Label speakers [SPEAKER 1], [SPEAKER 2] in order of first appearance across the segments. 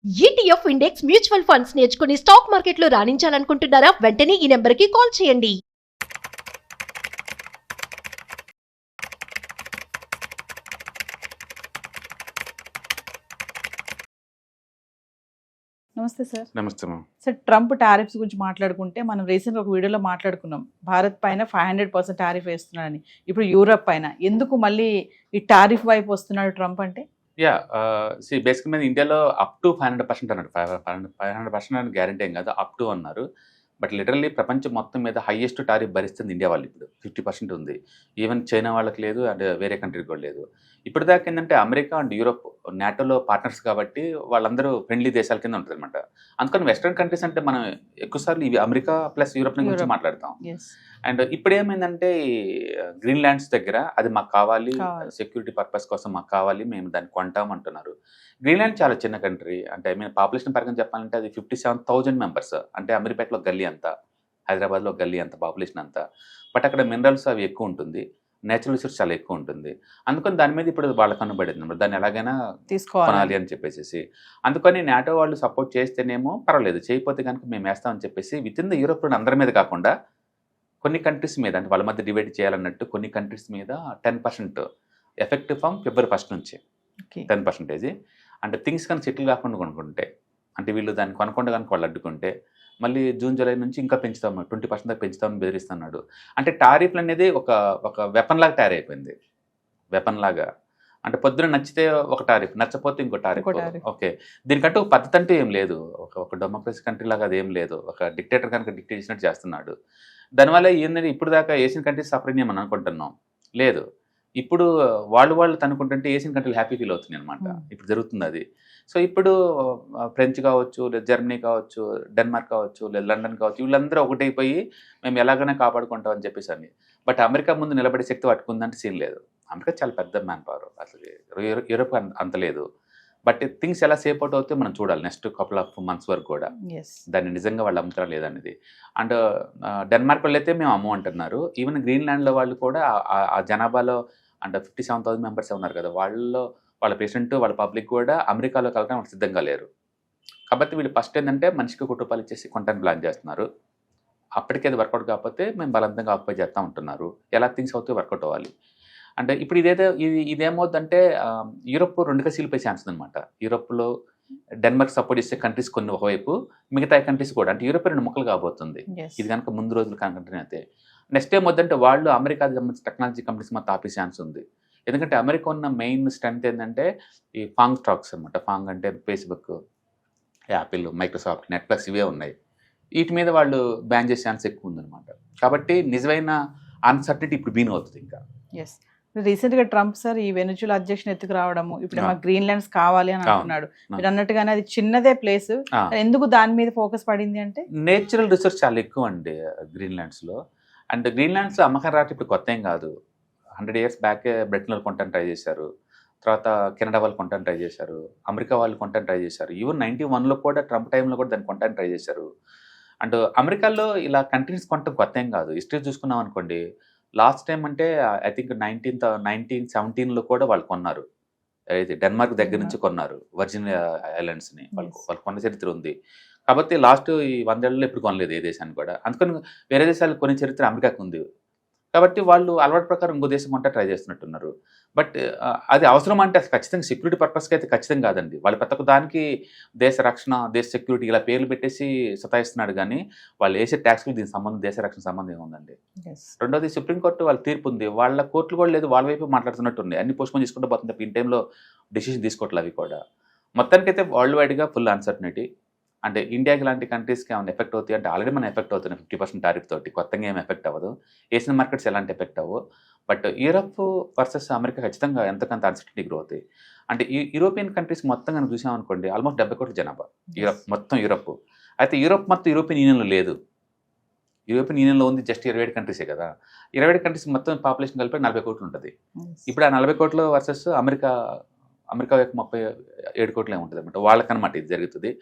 [SPEAKER 1] ETF index mutual funds నేర్చుకుని stock మార్కెట్లో రాణించాలనుకుంటున్నారా? వెంటనే ఈ నెంబర్కి కాల్ చేయండి.
[SPEAKER 2] నమస్తే సార్.
[SPEAKER 3] నమస్తే మ్యామ్.
[SPEAKER 2] సార్, ట్రంప్ టారిఫ్స్ గురించి మాట్లాడుకుంటే మనం రీసెంట్గా ఒక వీడియోలో మాట్లాడుకున్నాం. భారత్ పైన 500% టారిఫ్ వేస్తున్నాడని. ఇప్పుడు యూరప్ పైన ఎందుకు మళ్ళీ ఈ టారిఫ్ వైపు వస్తున్నాడు ట్రంప్ అంటే?
[SPEAKER 3] బేసిక్ మీద ఇండియాలో అప్ టు 500% అన్నాడు. 500% అని గ్యారంటీ ఏం కాదు, అప్ టు అన్నారు. బట్ లిటరల్లీ ప్రపంచం మొత్తం మీద హైయెస్ట్ టారిఫ్ భరిస్తుంది ఇండియా వాళ్ళు. ఇప్పుడు 50% ఉంది. ఈవెన్ చైనా వాళ్ళకి లేదు, అండ్ వేరే కంట్రీకి కూడా లేదు. ఇప్పటిదాకా ఏంటంటే అమెరికా అండ్ యూరోప్ నాటోలో పార్ట్నర్స్ కాబట్టి వాళ్ళందరూ ఫ్రెండ్లీ దేశాల కింద ఉంటుంది అనమాట. అందుకని వెస్ట్రన్ కంట్రీస్ అంటే మనం ఎక్కువసార్లు ఇవి అమెరికా ప్లస్ యూరోప్ గురించి మాట్లాడతాం. అండ్ ఇప్పుడు ఏమైందంటే గ్రీన్లాండ్స్ దగ్గర అది మాకు కావాలి, సెక్యూరిటీ పర్పస్ కోసం మాకు కావాలి, మేము దాన్ని కొంటాం అంటున్నారు. గ్రీన్లాండ్ చాలా చిన్న కంట్రీ, అంటే పాపులేషన్ పరంగా చెప్పాలంటే అది 57,000 మెంబర్స్, అంటే అమీర్పేటలో గల్లీ అంతా, హైదరాబాద్లో గల్లీ అంత పాపులేషన్ అంతా. బట్ అక్కడ మినరల్స్ అవి ఎక్కువ ఉంటుంది, నేచురల్ రిసోర్స్ చాలా ఎక్కువ ఉంటుంది. అందుకని దాని మీద ఇప్పుడు వాళ్ళ కనుబడింది అన్నమాట, దాన్ని ఎలాగైనా తీసుకోవాలి అని చెప్పేసి. అందుకని నాటో వాళ్ళు సపోర్ట్ చేస్తేనేమో పర్వాలేదు, చేయకపోతే కనుక మేము వేస్తామని చెప్పేసి విత్ ఇన్ ద యూరోప్ అందరి మీద కాకుండా కొన్ని కంట్రీస్ మీద, అంటే వాళ్ళ మధ్య డివైడ్ చేయాలన్నట్టు కొన్ని కంట్రీస్ మీద 10% ఎఫెక్టివ్ ఫ్రమ్ ఫిబ్రవరి 1 నుంచి 10%. అంటే థింగ్స్ కానీ సెటిల్ కాకుండా కొనుక్కుంటే, అంటే వీళ్ళు దాన్ని కొనకుండా కనుక వాళ్ళు అడ్డుకుంటే మళ్ళీ జూన్ జూలై నుంచి ఇంకా పెంచుతాము, 20% దాకా పెంచుతామని బెదిరిస్తున్నాడు. అంటే టారిఫ్లు అనేది ఒక వెపన్ లాగా తయారైపోయింది. వెపన్ లాగా అంటే పొద్దున నచ్చితే ఒక టారిఫ్, నచ్చపోతే ఇంకో టారిఫ్. ఓకే, దీనికంటే ఒక పద్ధతి అంటూ ఏం లేదు. ఒక డెమోక్రసీ కంట్రీ లాగా అది ఏం లేదు. ఒక డిక్టేటర్ కనుక డిక్టేట్ చేసినట్టు చేస్తున్నాడు. దానివల్ల ఏంటంటే ఇప్పుడు దాకా ఏషియన్ కంట్రీస్ సఫరింగ్ అని అనుకుంటున్నాం, లేదు. ఇప్పుడు వాళ్ళు తనుకుంటుంటే ఏషియన్ కంట్రీలు హ్యాపీ ఫీల్ అవుతుంది అనమాట. ఇప్పుడు జరుగుతుంది అది. సో ఇప్పుడు ఫ్రెంచ్ కావచ్చు, లేదా జర్మనీ కావచ్చు, డెన్మార్క్ కావచ్చు, లేదా లండన్ కావచ్చు, వీళ్ళందరూ ఒకటైపోయి మేము ఎలాగైనా కాపాడుకుంటాం అని చెప్పేసి అని. బట్ అమెరికా ముందు నిలబడే శక్తి పట్టుకుందంటే సీన్ లేదు. అమెరికా చాలా పెద్ద మ్యాన్ పవర్, అసలు యూరోప్ అంత లేదు. బట్ థింగ్స్ ఎలా సేఫ్ అవుట్ అవుతే మనం చూడాలి నెక్స్ట్ కపుల్ ఆఫ్ మంత్స్ వరకు కూడా, దాన్ని నిజంగా వాళ్ళు అమ్ముతారా లేదనేది. అండ్ డెన్మార్క్ వాళ్ళు అయితే మేము అమ్ము అంటున్నారు. ఈవెన్ గ్రీన్లాండ్లో వాళ్ళు కూడా ఆ జనాభాలో అంటే 57,000 మెంబర్స్ ఉన్నారు కదా, వాళ్ళ పేషెంట్ వాళ్ళ పబ్లిక్ కూడా అమెరికాలో కలగడం వాళ్ళు సిద్ధంగా లేరు. కాబట్టి వీళ్ళు ఫస్ట్ ఏంటంటే మనిషికి ₹1 ఇచ్చేసి కొంటానికి ప్లాన్ చేస్తున్నారు. అప్పటికి అది వర్కౌట్ కాకపోతే మేము బలవంతంగా ఆక్యుపై చేస్తూ ఉంటున్నారు. ఎలా థింగ్స్ అవుతే వర్కౌట్ అవ్వాలి. అంటే ఇప్పుడు ఇదేమవుతుందంటే యూరోప్ 2 కసీలిపోయే ఛాన్స్ ఉందన్నమాట. యూరోప్లో డెన్మార్క్ సపోర్ట్ చేసే కంట్రీస్ కొన్ని ఒకవైపు, మిగతా కంట్రీస్ కూడా, అంటే యూరోప్ 2 ముక్కలు కాబోతుంది ఇది కనుక ముందు రోజులు కంట్రీ అయితే. నెక్స్ట్ ఏమవుతుందంటే వాళ్ళు అమెరికా సంబంధించిన టెక్నాలజీ కంపెనీస్ మొత్తం ఆపే ఛాన్స్ ఉంది. ఎందుకంటే అమెరికా ఉన్న మెయిన్ స్ట్రెంత్ ఏంటంటే ఈ ఫాంగ్ స్టాక్స్ అనమాట. ఫాంగ్ అంటే ఫేస్బుక్, యాపిల్, మైక్రోసాఫ్ట్, నెట్ఫ్లిక్స్ ఇవే ఉన్నాయి. వీటి మీద వాళ్ళు బ్యాన్ చేసే ఛాన్స్ ఎక్కువ ఉందన్నమాట. కాబట్టి నిజమైన అన్సర్టనిటీ ఇప్పుడు బీన్ అవుతుంది. ఇంకా
[SPEAKER 2] రీసెంట్ గా ట్రంప్ సార్ ఈ వెనుజులా అధ్యక్షుని ఎత్తుకు రావడము, ఇప్పుడు మాకు గ్రీన్లాండ్స్ కావాలి అని అంటున్నాడు. మీరు అన్నట్టుగానే అది చిన్నదే ప్లేస్, ఎందుకు దాని మీద ఫోకస్ పడింది అంటే
[SPEAKER 3] నేచురల్ రిసోర్స్ చాలా ఎక్కువ అండి గ్రీన్లాండ్స్ లో. అండ్ గ్రీన్లాండ్స్ అమ్మకం రావటం ఇప్పుడు కొత్త ఏం కాదు. 100 years బ్యాకే బ్రిటన్ వాళ్ళు కొంటాను ట్రై చేశారు, తర్వాత కెనడా వాళ్ళు కొంటాను ట్రై చేశారు, అమెరికా వాళ్ళు కొంటాను ట్రై చేశారు. ఈవెన్ 91లో కూడా ట్రంప్ టైంలో కూడా దాన్ని కొంటాను ట్రై చేశారు. అండ్ అమెరికాలో ఇలా కంట్రీస్ కొంటాం కొత్త ఏం కాదు. హిస్టరీ చూసుకున్నాం అనుకోండి, లాస్ట్ టైం అంటే ఐ థింక్ 1917లో కూడా వాళ్ళు కొన్నారు. అయితే డెన్మార్క్ దగ్గర నుంచి కొన్నారు వర్జిన్ ఐలాండ్స్ని. వాళ్ళు కొన్న చరిత్ర ఉంది. కాబట్టి లాస్ట్ ఈ 100 ఏళ్ళలో ఎప్పుడు కొనలేదు ఏ దేశాన్ని కూడా. అందుకని వేరే దేశాలు కొనే చరిత్ర అమెరికాకు ఉంది. కాబట్టి వాళ్ళు అలవాటు ప్రకారం ఇంకో దేశం కొంటే ట్రై చేస్తున్నట్టున్నారు. బట్ అది అవసరం అంటే ఖచ్చితంగా సెక్యూరిటీ పర్పస్కి అయితే ఖచ్చితంగా కాదండి. వాళ్ళు ప్రతి ఒక్క దానికి దేశ రక్షణ, దేశ సెక్యూరిటీ ఇలా పేర్లు పెట్టేసి సతాయిస్తున్నాడు. కానీ వాళ్ళు వేసే ట్యాక్స్కి దీని సంబంధం, దేశ రక్షణ సంబంధం ఏముందండి? రెండోది సుప్రీంకోర్టు వాళ్ళ తీర్పు ఉంది, వాళ్ళ కోర్టులు కూడా లేదు, వాళ్ళ వైపు మాట్లాడుతున్నట్టు ఉన్నాయి. అన్ని పోస్ట్పోన్ చేసుకుంటూ పోతుంది. ఇన్ టైంలో డెసిషన్ తీసుకోవట్లేదు అవి కూడా. మొత్తానికైతే వరల్డ్ వైడ్గా ఫుల్ అన్సర్టనిటీ. అంటే ఇండియాకి లాంటి కంట్రీస్కి ఏమైనా ఎఫెక్ట్ అవుతాయి అంటే ఆల్రెడీ మనం ఎఫెక్ట్ అవుతున్నాయి 50% టారిఫ్ తోటి. కొత్తగా ఏమి ఎఫెక్ట్ అవ్వదు. ఏషియన్ మార్కెట్స్ ఎలాంటి ఎఫెక్ట్ అవ్వవు. బట్ యూరప్ వర్సెస్ అమెరికా ఖచ్చితంగా ఎంతకంత అన్సర్టనిటీ గ్రో అవుతాయి. అంటే యూరోపియన్ కంట్రీస్ మొత్తం కనుక చూసామనుకోండి, ఆల్మోస్ట్ 70 కోట్ల జనాభా యూరప్ మొత్తం. యూరప్ అయితే యూరప్ మొత్తం యూరోపియన్ యూనియన్లో లేదు. యూరోపియన్ యూనియన్లో ఉంది జస్ట్ 27 కంట్రీసే కదా. 27 కంట్రీస్ మొత్తం పాపులేషన్ కలిపి 40 కోట్లు ఉంటుంది. ఇప్పుడు ఆ 40 కోట్లు వర్సెస్ అమెరికా యొక్క 37 కోట్లు ఏముంటుంది అనమాట. వాళ్ళకనమాట ఇది జరుగుతుంది.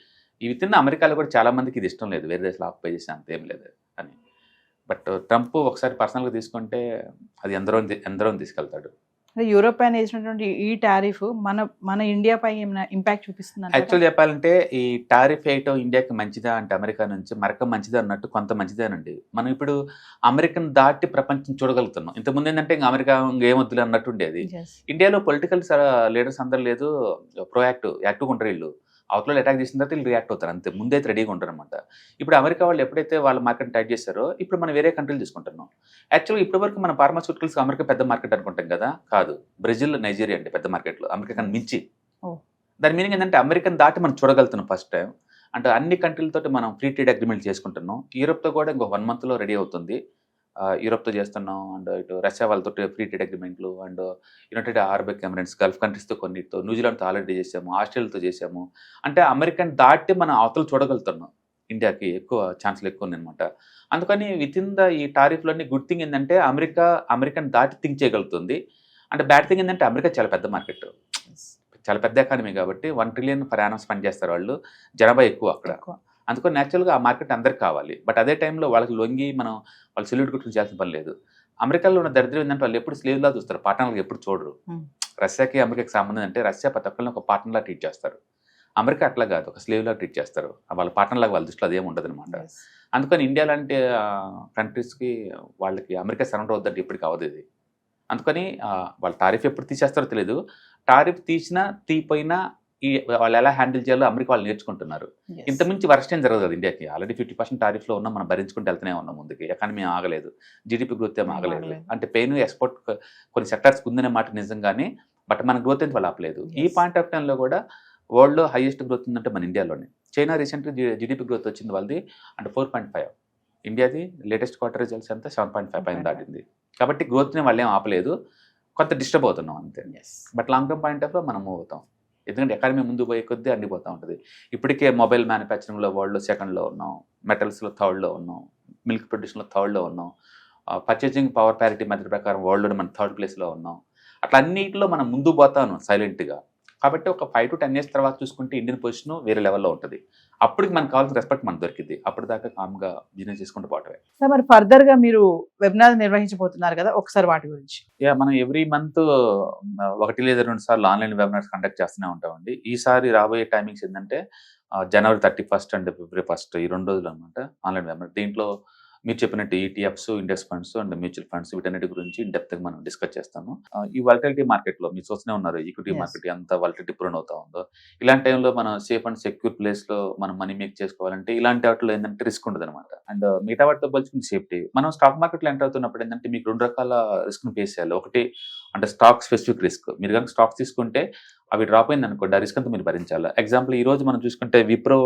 [SPEAKER 3] ఇవి తిన్న అమెరికాలో కూడా చాలా మందికి ఇది ఇష్టం లేదు, వేరే దేశాలు ఆక్యుపై చేసి అంతేం లేదు అని. బట్ ట్రంప్ ఒకసారి పర్సనల్గా తీసుకుంటే అది ఎందరో తీసుకెళ్తాడు.
[SPEAKER 2] అంటే యూరోప్ పైన వేసినటువంటి ఈ టారిఫ్ మన మన ఇండియా పై ఏమైనా ఇంపాక్ట్ చూపిస్తుంది
[SPEAKER 3] యాక్చువల్ చెప్పాలంటే ఈ టారిఫ్ వేయటం ఇండియాకి మంచిదా అంటే అమెరికా నుంచి మరొక మంచిదా అన్నట్టు కొంత మంచిదేనండి. మనం ఇప్పుడు అమెరికన్ దాటి ప్రపంచం చూడగలుగుతున్నాం. ఇంతకుముందు ఏంటంటే ఇంకా అమెరికా ఇంకేమొద్దులే అన్నట్టు ఉండేది. ఇండియాలో పొలిటికల్ లీడర్స్ అందరు లేదు, యాక్టివ్గా ఉంటారు. వీళ్ళు అవతల అటాక్ చేసిన తర్వాత వీళ్ళు రియాక్ట్ అవుతారు, అంతే. ముందైతే రెడీగా ఉంటారు అనమాట. ఇప్పుడు అమెరికా వాళ్ళు ఎప్పుడైతే వాళ్ళ మార్కెట్ టైట్ చేశారో ఇప్పుడు మనం వేరే కంట్రీలు తీసుకుంటున్నాం. యాక్చువల్గా ఇప్పటి వరకు మన ఫార్మాస్యూటికల్స్ అమెరికా పెద్ద మార్కెట్ అనుకుంటాం కదా, కాదు. బ్రెజిల్, నైజీరియా అంటే పెద్ద మార్కెట్లు అమెరికా కన్నా మించి. దాని మీనింగ్ ఏంటంటే అమెరికన్ దాటి మనం చూడగలుగుతున్నాం ఫస్ట్ టైం. అంటే అన్ని కంట్రీలతో మనం ఫ్రీ ట్రేడ్ అగ్రిమెంట్ చేసుకుంటున్నాం. యూరోప్తో కూడా ఇంకో 1 monthలో రెడీ అవుతుంది. యూరోప్తో చేస్తున్నాం. అండ్ ఇటు రష్యా వాళ్ళతో ఫ్రీ ట్రేడ్ అగ్రిమెంట్లు, and United Arab Emirates, Gulf కంట్రీస్తో కొన్నితో, న్యూజిలాండ్తో ఆల్రెడీ చేసాము, ఆస్ట్రేలియాతో చేసాము. అంటే అమెరికన్ దాటి మనం అవతలు చూడగలుగుతున్నాం. ఇండియాకి ఎక్కువ ఛాన్సులు ఎక్కువ ఉందన్నమాట. అందుకని విత్ ఇన్ ద ఈ టారిఫ్లోని గుడ్ థింగ్ ఏంటంటే అమెరికన్ దాటి థింక్ చేయగలుగుతుంది. అంటే బ్యాడ్ థింగ్ ఏంటంటే అమెరికా చాలా పెద్ద మార్కెట్, చాలా పెద్ద ఎకానమీ కాబట్టి 1 trillion per annum స్పెండ్ చేస్తారు వాళ్ళు. జనాభా ఎక్కువ అక్కడ. అందుకని న్యాచురల్గా ఆ మార్కెట్ అందరికి కావాలి. బట్ అదే టైంలో వాళ్ళకి లొంగి మనం వాళ్ళు సెల్యూట్ కొట్టుకుని చేయాల్సిన పని లేదు. అమెరికాలో ఉన్న దరిద్రం ఏంటంటే వాళ్ళు ఎప్పుడు స్లేవ్లా చూస్తారు, పార్ట్నర్లకు ఎప్పుడు చూడరు. రష్యాకి అమెరికాకి సంబంధం అంటే రష్యా ప్రతి ఒక్కరిని ఒక పార్ట్నర్లా ట్రీట్ చేస్తారు. అమెరికా అట్లా కాదు, ఒక స్లేవ్లా ట్రీట్ చేస్తారు. వాళ్ళ పార్ట్నర్లాగా వాళ్ళ దృష్టిలో అదేమి ఉండదు అనమాట. అందుకని ఇండియా లాంటి కంట్రీస్కి వాళ్ళకి అమెరికా సరెండర్ అవుద్దంటే ఇప్పటికి అవ్వదు ఇది. అందుకని వాళ్ళ టారిఫ్ ఎప్పుడు తీసేస్తారో తెలియదు. టారిఫ్ తీసినా తీపోయినా వాళ్ళు ఎలా హ్యాండిల్ చేయాలో అమెరికా వాళ్ళు నేర్చుకుంటున్నారు. ఇంతకుమించి వర్స్ట్ ఏం జరగదు ఇండియాకి. ఆల్రెడీ 50% టారిఫ్లో ఉన్నాం, మనం భరించుకుంటూ వెళ్తూనే ఉన్నాం ముందుకి. ఎకానమీ ఆగలేదు, జీడిపి గ్రోత్ ఏం ఆగలేదు. అంటే పెయిన్ ఎక్స్పోర్ట్ కొన్ని సెక్టార్స్కి ఉందనే మాట నిజంగానే, బట్ మన గ్రోత్ ఏంటి వాళ్ళు ఆపలేదు. ఈ పాయింట్ ఆఫ్ టైంలో కూడా వరల్డ్లో హైయెస్ట్ గ్రోత్ ఉందంటే మన ఇండియాలోనే. చైనా రీసెంట్గా జీడిపి గ్రోత్ వచ్చింది వాళ్ళది అంటే 4.5. ఇండియాది లేటెస్ట్ క్వార్టర్ రిజల్ట్స్ అంతా 7.5 పైన దాటింది. కాబట్టి గ్రోత్ని వాళ్ళు ఏం ఆపలేదు, కొంత డిస్టర్బ్ అవుతున్నాం అంతే. But long term point of మనం మూవ్ అవుతాం. ఎందుకంటే ఎకానమీ ముందు పోయే కొద్దీ అండిపోతూ ఉంటుంది. ఇప్పటికే మొబైల్ మ్యానుఫ్యాక్చరింగ్లో వరల్డ్లో 2nd ఉన్నాం, మెటల్స్లో 3rd ఉన్నాం, మిల్క్ ప్రొడ్యూషన్లో 3rd ఉన్నాం, పర్చేసింగ్ పవర్ ప్యారిటీ మెథడ్ ప్రకారం వరల్డ్లో మనం 3rd ప్లేస్లో ఉన్నాం. అట్లా అన్నింటిలో మనం ముందు పోతాను సైలెంట్గా. కాబట్టి ఒక 5 to 10 years తర్వాత చూసుకుంటే ఇండియన్ పొజిషన్ వేరే లెవెల్లో ఉంటుంది. అప్పటికి మనకు కావాల్సిన రెస్పెక్ట్ మనకు దొరికింది. అప్పటిదాకా కామ్గా బిజినెస్ చేసుకుంటూ పోవటమే.
[SPEAKER 2] సార్, మరి ఫర్దర్గా మీరు వెబినార్ నిర్వహించబోతున్నారు కదా, ఒకసారి వాటి గురించి.
[SPEAKER 3] మనం ఎవ్రీ మంత్ 1 లేదా 2 సార్లు ఆన్లైన్ వెబినార్స్ కండక్ట్ చేస్తూనే ఉంటామండి. ఈసారి రాబోయే టైమింగ్స్ ఏంటంటే January 31st and February 1st ఈ 2 రోజులు అనమాట ఆన్లైన్ వెబినార్. దీంట్లో మీరు చెప్పినట్టు ETFs, index funds and mutual funds వీటన్నిటి గురించి ఇన్ డెప్త్గా మనం డిస్కస్ చేస్తాము. ఈ వాలటిలిటీ మార్కెట్లో మీరు చూస్తూనే ఉన్నారు, ఈక్విటీ మార్కెట్ ఎంత వాలటిలిటీ ప్రూన్ అవుతా ఉందో. ఇలాంటి టైంలో మనం సేఫ్ అండ్ సెక్యూర్ ప్లేస్లో మనం మనీ మేక్ చేసుకోవాలంటే ఇలాంటి వాటిలో ఏంటంటే రిస్క్ ఉండదు అనమాట. అండ్ మిగతా వాటితో పోల్చుకుని సేఫ్టీ. మనం స్టాక్ మార్కెట్లో ఎంటర్ అవుతున్నప్పుడు ఏంటంటే మీకు 2 రకాల రిస్క్ని ఫేస్ చేయాలి. ఒకటి అంటే స్టాక్ స్పెసిఫిక్ రిస్క్. మీరు కనుక స్టాక్స్ తీసుకుంటే అవి డ్రాప్ అయింది అనుకోండి, ఆ రిస్క్ అంతా మీరు భరించాలి. ఎగ్జాంపుల్ ఈ రోజు మనం చూసుకుంటే విప్రో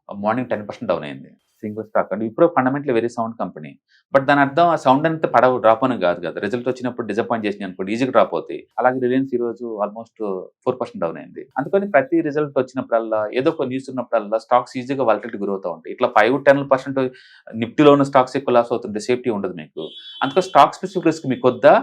[SPEAKER 3] మార్నింగ్ 10% డౌన్ అయింది, single stock. And Wipro fundamentally very sound company. But దాని అర్థం ఆ సౌండ్ అంతా డ్రాప్ అని కాదు కదా, రిజల్ట్ వచ్చినప్పుడు డిసప్పాయింట్ చేసినాయి అనుకోండి ఈజీగా డ్రాప్ అవుతాయి. అలాగే రిలయన్స్ ఈ రోజు ఆల్మోస్ట్ 4% డౌన్ అయింది. అందుకని ప్రతి రిజల్ట్ వచ్చినప్పుడల్లా ఏదో ఒక న్యూస్ ఉన్నప్పుడల్లా స్టాక్స్ ఈజీగా వాలటిలిటీ గ్రో అవుతూ ఉంటాయి. ఇట్లా 5-10% నిఫ్టీలో ఉన్న స్టాక్స్ ఎక్కువ లాస్ అవుతుంటే సేఫ్టీ ఉండదు మీకు. అందుకని స్టాక్ స్పెసిఫిక్ రిస్క్ మీకు వద్దా,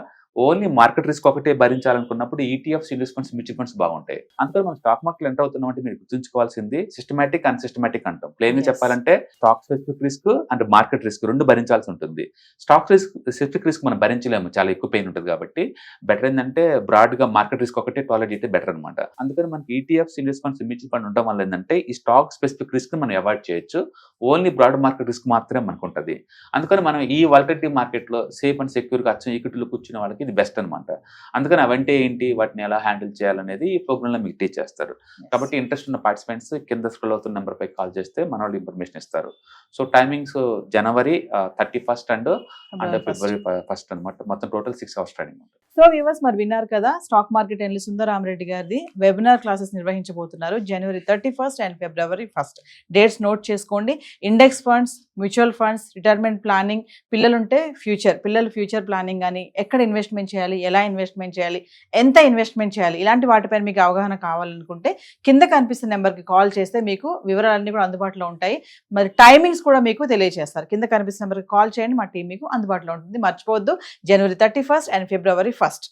[SPEAKER 3] ఓన్లీ మార్కెట్ రిస్క్ ఒకటే భరించాలనుకున్నప్పుడు ETFs, index funds, mutual funds బాగుంటాయి. అందుకని మనం స్టాక్ మార్కెట్ ఎంటర్ అవుతున్నాం అంటే మీరు గుర్తుంచుకోవాల్సింది సిస్టమాటిక్, అన్సిస్టమాటిక్ అంటాం. ప్లేన్ చెప్పాలంటే stock specific risk and market risk 2 భరించాల్సి ఉంటుంది. స్టాక్ స్పెసిఫిక్ రిస్క్ మనం భరించలేము, చాలా ఎక్కువ పెయిన్ ఉంటుంది. కాబట్టి బెటర్ ఏంటంటే బ్రాడ్గా మార్కెట్ రిస్క్ ఒకటే టాలరేట్ అయితే బెటర్ అనమాట. అందుకని మనకి ETFs, index funds, mutual fund ఉండడం వల్ల ఏంటంటే ఈ స్టాక్ స్పెసిఫిక్ రిస్క్ మనం అవాయిడ్ చేయొచ్చు. ఓన్లీ బ్రాడ్ మార్కెట్ రిస్క్ మాత్రమే మనకు ఉంటుంది. అందుకని మనం ఈ వాలటిలిటీ మార్కెట్లో సేఫ్ అండ్ సెక్యూర్గా అచ్చం ఈక్విటీలో కూర్చున్న వాళ్ళకి ఇది బెస్ట్ అనమాట. అందుకని అవంటే ఏంటి, వాటిని ఎలా హ్యాండిల్ చేయాలనేది ఈ ప్రోగ్రామ్లో మీకు టీచ్ చేస్తారు. కాబట్టి ఇంట్రెస్ట్ ఉన్న పార్టిసిపెంట్స్ కింద స్క్రోల్ అవుతున్న నెంబర్పై కాల్ చేస్తే మన వాళ్ళు ఇన్ఫర్మేషన్ ఇస్తారు. So timings January 31st and February 1st అనమాట. మొత్తం టోటల్ 6 hours ట్రైనింగ్ ఉంటుంది.
[SPEAKER 2] సో వ్యూవర్స్, మరి విన్నారు కదా, స్టాక్ మార్కెట్ ఎనలిస్ట్ సుందరరామరెడ్డి గారిది వెబినార్ క్లాసెస్ నిర్వహించబోతున్నారు January 31st and February 1st. Dates note చేసుకోండి. Index funds, mutual funds, retirement planning, పిల్లలుంటే పిల్లల ఫ్యూచర్ ప్లానింగ్ కానీ, ఎక్కడ ఇన్వెస్ట్మెంట్ చేయాలి, ఎలా ఇన్వెస్ట్మెంట్ చేయాలి, ఎంత ఇన్వెస్ట్మెంట్ చేయాలి, ఇలాంటి వాటిపైన మీకు అవగాహన కావాలనుకుంటే కింద కనిపిస్తున్న నెంబర్కి కాల్ చేస్తే మీకు వివరాలన్నీ కూడా అందుబాటులో ఉంటాయి. మరి టైమింగ్స్ కూడా మీకు తెలియజేస్తారు. కింద కనిపిస్తున్న నెంబర్కి కాల్ చేయండి, మా టీం మీకు అందుబాటులో ఉంటుంది. మర్చిపోవద్దు, January 31st and February 1st.